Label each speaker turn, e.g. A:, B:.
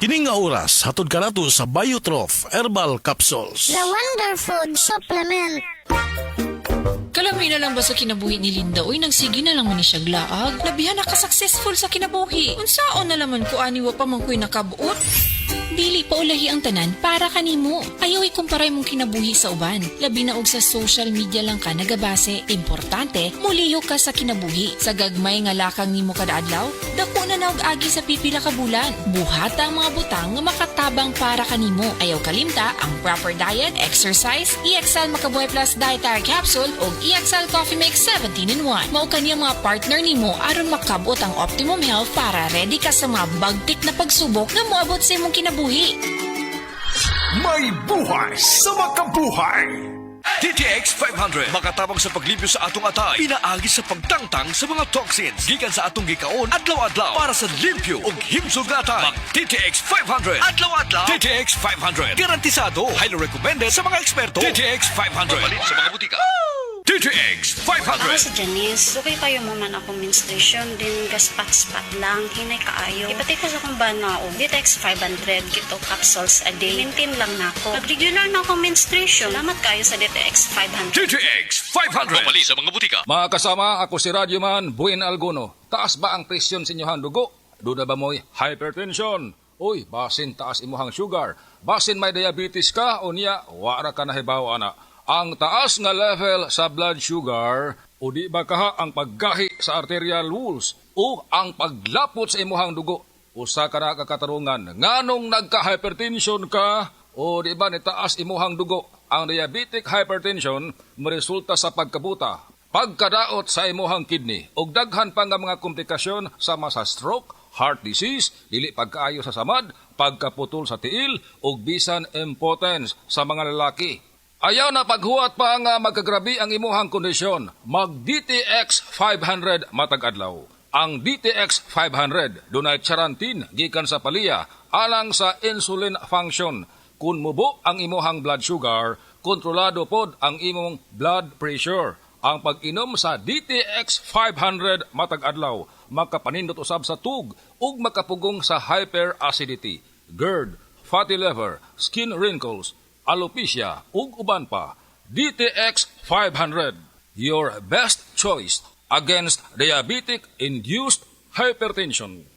A: Kining nga oras, hatod ka nato sa Biotrof Herbal Capsules.
B: The Wonder Food Supplement.
C: Kalamay na lang ba sa kinabuhi ni Linda? Uy, nagsigi na lang man ni siya glaag. Labihan na ka-successful sa kinabuhi. Unsaon na laman ko aniwa pa man ko'y nakabuot? Dili pa ulahi ang tanan para kanimo. Ayaw ikumparay mong kinabuhi sa uban. Labi na og sa social media lang ka nagabase. Importante, muliyo ka sa kinabuhi. Sa gagmay nga lakang nimo kada adlaw, dako na naog agi sa pipila ka bulan. Buhata ang mga butang nga makatabang para kanimo. Ayaw kalimta ang proper diet, exercise, EXL Makabuhay Plus Dietary Capsule o EXL Coffee Mix 17-in-1. Mao kaniyang mga partner nimo aron makabot ang optimum health para ready ka sa mga bagtik na pagsubok nga moabot sa imong kinabuhi.
D: May buhay sa makabuhay!
E: DTX 500 makatabang sa paglibyo sa atong atay, pinaagi sa pagtangtang sa mga toxins gikan sa atong gikaon adlaw-adlaw para sa limpyo ug himsog nga atay. Mag DTX 500 adlaw-adlaw. DTX 500 garantisado, highly recommended sa mga eksperto. DTX 500 mabalin sa mga butika. DTX
F: Ako
E: 500.
F: si Janice. Dugay kayo mo man akong menstruation, din gaspat-spat lang, hinay kaayo. Ipatay ko sa kong banao, DTX 500, kito capsules a day. Maintain lang na ako. Pag regular na akong menstruation, salamat kayo sa DTX 500.
E: DTX 500 mabalin sa mga butika.
G: Mga kasama, ako si Radyoman Buin Alguno. Taas ba ang presyon sa inyohang dugo? Doon na ba mo'y hypertension? Uy, basin taas imuhang sugar. Basin may diabetes ka o niya, wara ka na hibaw ana. Ang taas nga level sa blood sugar o di ba kaha ang paggahi sa arterial walls o ang paglapot sa imuhang dugo. Usa ka na kakatarungan, nganong nagka-hypertension ka o di ba ni taas imuhang dugo. Ang diabetic hypertension maresulta sa pagkabuta, pagkadaot sa imuhang kidney ug daghan pa nga mga komplikasyon sama sa stroke, heart disease, dili pagkaayo sa samad, pagkaputol sa tiil ug bisan impotence sa mga lalaki. Ayaw na paghuwat pa nga magkagrabi ang imuhang kondisyon. Mag DTX 500 matag adlaw. Ang DTX 500 dunay charantin gikan sa palya alang sa insulin function. Kun mubo ang imuhang blood sugar, kontrolado pod ang imong blood pressure. Ang pag-inom sa DTX 500 matag adlaw makapanindot usab sa tug ug makapugong sa hyperacidity, GERD, fatty liver, skin wrinkles, alopecia ug uban pa. DTX 500, your best choice against diabetic-induced hypertension.